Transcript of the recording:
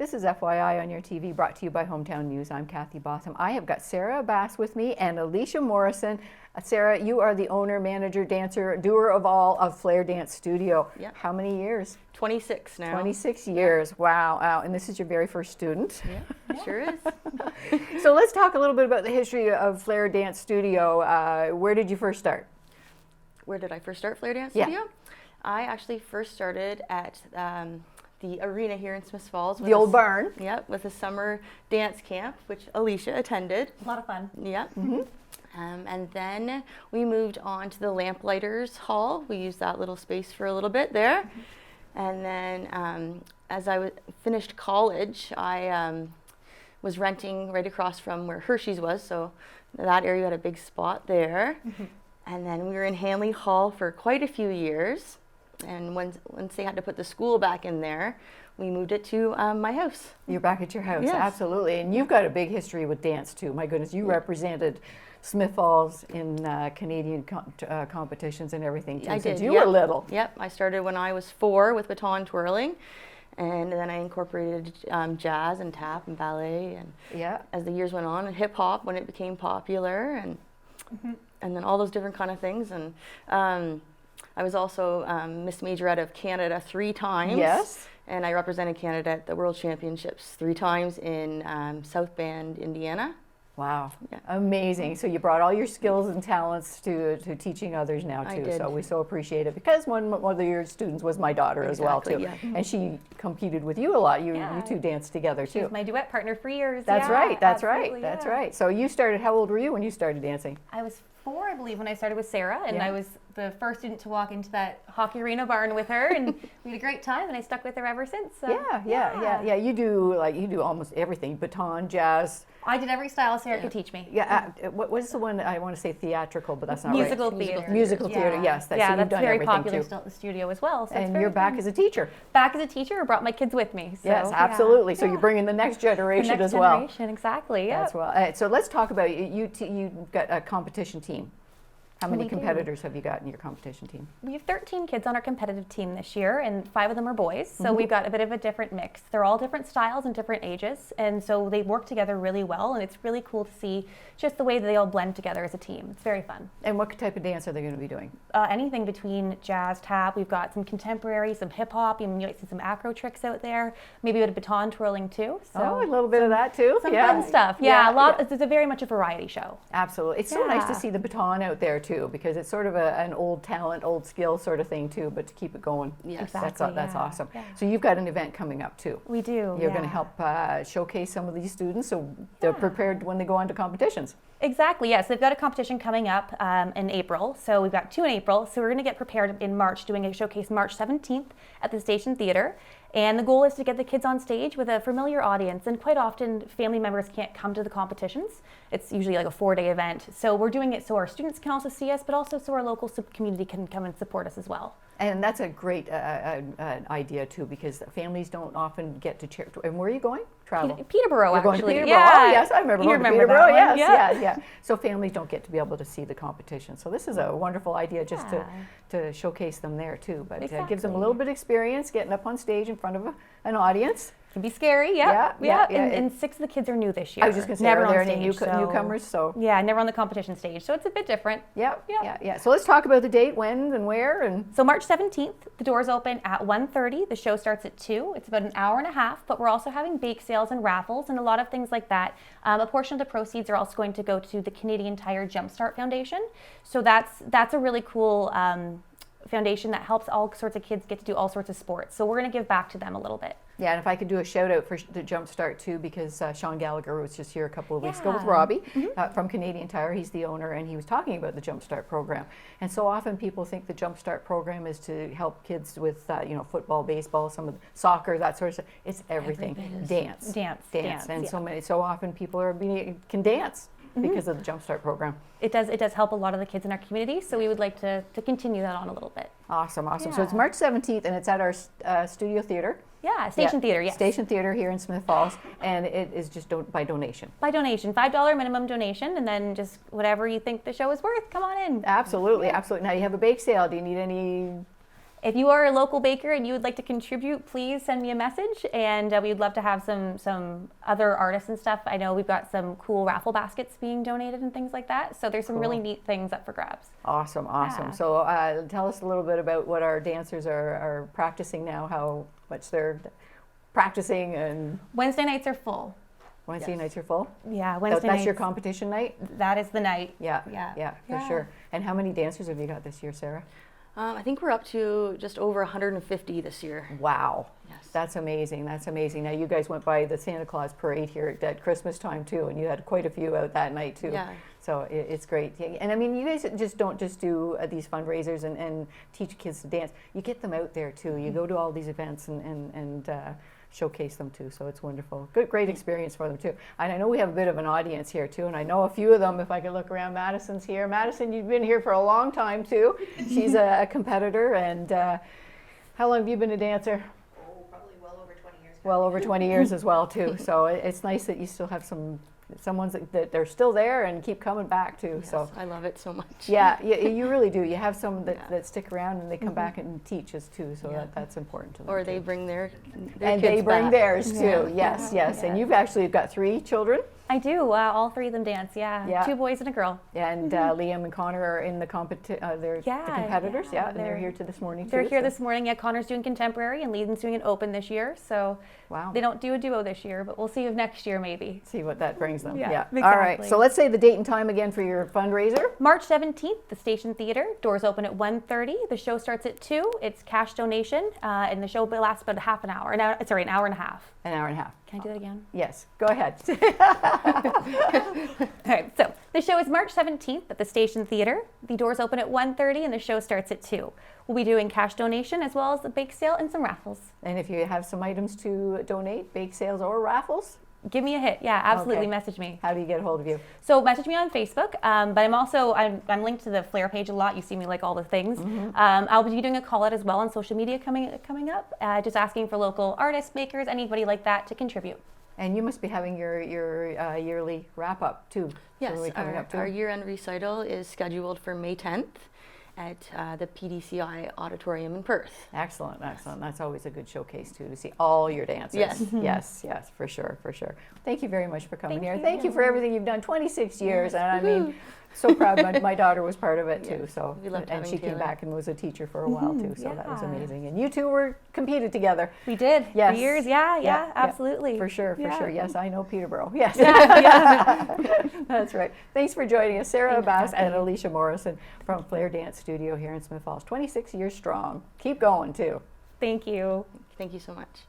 This is FYI on your TV, brought to you by Hometown News. I'm Kathy Botham. I have got Sarah Bass with me and Alicia Morrison. Sarah, you are the owner, manager, dancer, doer of all of Flair Dance Studio. Yep. How many years? 26 now. 26 years. Wow. Wow. And this is your very first student. Yeah, sure is. So let's talk a little bit about the history of Flair Dance Studio. Where did you first start? Where did I first start Flair Dance Yeah. Studio? I actually first started at the arena here in Smiths Falls. The old barn. Yep, with a summer dance camp, which Alicia attended. A lot of fun. Yep. And then we moved on to the Lamplighters Hall. We used that little space for a little bit there. And then as I finished college, I was renting right across from where Hershey's was, so that area had a big spot there. And then we were in Hanley Hall for quite a few years. And once they had to put the school back in there, we moved it to my house. You're back at your house, Yes. absolutely. And you've got a big history with dance too. My goodness, you represented Smiths Falls in Canadian competitions and everything too, I since did, you yep. were little. Yep, I started when I was 4 with baton twirling. And then I incorporated jazz and tap and ballet, and Yeah. as the years went on, and hip hop when it became popular, and then all those different kind of things. And I was also Miss Majorette of Canada 3 times. Yes. And I represented Canada at the World Championships 3 times in South Bend, Indiana. Wow, Yeah. amazing. So you brought all your skills and talents to teaching others now I too. did. So we so appreciate it, because one of your students was my daughter as well too. Exactly, yeah. And she competed with you a lot. You Yeah. two danced together She too. was my duet partner for years. That's yeah, right, that's right, absolutely, that's yeah. right. So you started, how old were you when you started dancing? I was 4, I believe, when I started with Sarah, and Yeah. I was the first student to walk into that hockey arena barn with her, and we had a great time, and I stuck with her ever since. So, Yeah. You do almost everything, baton, jazz. I did every style Sarah could teach me. Yeah, what was the one, I want to say theatrical, but that's not Musical right. theater. Musical theater, yes. So yeah, you've that's done very everything popular too. still at the studio as well. So it's And very you're back fun. as a teacher. Back as a teacher, I brought my kids with me. So, Yes, yeah. absolutely. So Yeah. you're bringing the next The generation next as well. generation, exactly. Yeah. That's well. So let's talk about you've got a competition team. How many We do. competitors have you got in your competition team? We have 13 kids on our competitive team this year, and 5 of them are boys. So Mm-hmm. we've got a bit of a different mix. They're all different styles and different ages, and so they work together really well, and it's really cool to see just the way that they all blend together as a team. It's very fun. And what type of dance are they going to be doing? Anything between jazz, tap, we've got some contemporary, some hip hop, you might see some acro tricks out there, maybe a bit of baton twirling too. So A little bit of that too. some fun stuff. Yeah, a lot. yeah. It's a very much a variety show. Absolutely. It's so nice to Yeah. see the baton out there too, because it's sort of an old talent, old skill sort of thing too, but to keep it going. Yes. Exactly, That's yeah, awesome. yeah. So you've got an event coming up too. We do. You're going to yeah. help showcase some of these students so they're prepared when they go on to competitions. Exactly, yes. They've got a competition coming up in April. So we've got 2 in April. So we're going to get prepared in March, doing a showcase March 17th at the Station Theatre. And the goal is to get the kids on stage with a familiar audience. And quite often, family members can't come to the competitions. It's usually like a 4-day event. So we're doing it so our students can also see us, but also so our local community can come and support us as well. And that's a great idea too, because families don't often get to cheer. And where are you going? Travel. Peterborough, You're going actually. to Peterborough. Yeah. Oh, yes, I remember You going to remember Peterborough. that one, Yes, yeah. So families don't get to be able to see the competition. So this is a wonderful idea just Yeah. to showcase them there too. But it gives them a Exactly. little bit of experience getting up on stage in front of an audience. Can be scary, yeah. Yeah. And 6 of the kids are new this year. I was just going to say, never are there on any stage, so- newcomers? So Yeah, never on the competition stage. So it's a bit different. yeah. So let's talk about the date, when and where, and So March 17th, the doors open at 1:30. The show starts at 2. It's about an hour and a half, but we're also having bake sales and raffles and a lot of things like that. A portion of the proceeds are also going to go to the Canadian Tire Jumpstart Foundation. So that's a really cool foundation that helps all sorts of kids get to do all sorts of sports. So we're going to give back to them a little bit. yeah. And if I could do a shout out for the Jumpstart too, because Sean Gallagher was just here a couple of weeks ago with Yeah. Robbie from Canadian Tire. He's the owner, and he was talking about the Jumpstart program. And so often people think the Jumpstart program is to help kids with football, baseball, some of the soccer, that sort of stuff. It's everything. Dance. And yeah. so often people can dance because of the Jumpstart program. It does help a lot of the kids in our community, so we would like to continue that on a little bit. Awesome. So it's Yeah. March 17th, and it's at our studio theater. Yeah, Station Theatre, yes. Station Theater here in Smiths Falls, and it is just by donation. By donation, $5 minimum donation, and then just whatever you think the show is worth, come on in. Absolutely. Now you have a bake sale. Do you need any if you are a local baker and you would like to contribute, please send me a message, and we'd love to have some other artists and stuff. I know we've got some cool raffle baskets being donated and things like that. So there's some really neat things up for grabs. Awesome. Yeah. So tell us a little bit about what our dancers are practicing now, how much they're practicing, and Wednesday nights are full. Wednesday nights are full? Yeah, Wednesday That's nights. your competition night? That is the night. Yeah, Yeah. for sure. And how many dancers have you got this year, Sarah? I think we're up to just over 150 this year. Wow. Yes. That's amazing. That's amazing. Now, you guys went by the Santa Claus parade here at Christmas time, too, and you had quite a few out that night, too. Yeah. So it's great. And I mean, you guys don't just do these fundraisers and teach kids to dance. You get them out there, too. You go to all these events and showcase them, too. So it's wonderful. Great experience for them, too. And I know we have a bit of an audience here, too. And I know a few of them, if I could look around. Madison's here. Madison, you've been here for a long time, too. She's a competitor. And how long have you been a dancer? Probably well over 20 years. Well over 20 years as well, too. So it's nice that you still have someone's that they're still there and keep coming back, too. Yes, So I love it so much. yeah, you really do. You have some Yeah. that stick around and they come back and teach us, too. So Yeah. that's important to them. Or they too. bring their And kids they bring back. theirs, too. Yeah. Yes, yes. And Yeah. you've actually got 3 children. I do. All 3 of them dance. Yeah. Yeah. 2 boys and a girl. And Liam and Connor are in the they're Yeah, the competitors, yeah, and they're they're- here this morning, too. They're here so- this morning. Yeah, Connor's doing contemporary and Leeden's doing an open this year. So Wow. they don't do a duo this year, but we'll see if next year maybe. See what that brings them. Yeah, All right. exactly. So let's say the date and time again for your fundraiser. March 17th, the Station Theater. Doors open at 1:30. The show starts at 2. It's cash donation, and the show lasts about half an hour. An hour and a half. An hour and a half. Can I do that again? Yes. Go ahead. All right, so the show is March 17th at the Station Theater. The doors open at 1:30 and the show starts at 2. We'll be doing cash donation as well as the bake sale and some raffles. And if you have some items to donate, bake sales or raffles, Give me a hit. Yeah, absolutely. Okay. Message me. how do you get a hold of you? So message me on Facebook, but I'm linked to the Flair page a lot. You see me like all the things. I'll be doing a call out as well on social media coming up, just asking for local artists, makers, anybody like that to contribute. And you must be having your yearly wrap up too. Yes, Really coming up too. our year-end recital is scheduled for May 10th at the PDCI Auditorium in Perth. Excellent. That's always a good showcase too, to see all your dancers. Yes. yes, for sure. Thank you very much for coming Thank here. you. Thank you for everything you've done. 26 years, and I mean, so proud. My daughter was part of it too. Yes, So we loved and having she came Taylor. back and was a teacher for a while too. So that was Yeah. amazing. And you two were competed together. We did Yes. for years. Yeah, Yeah. absolutely. For sure. Yeah. Yes, I know Peterborough. Yes. Yeah. That's right. Thanks for joining us, Sarah Thanks for Bass and having me. Alicia Morrison from Flair Dance Studio here in Smith Falls. 26 years strong. Keep going too. Thank you. Thank you so much.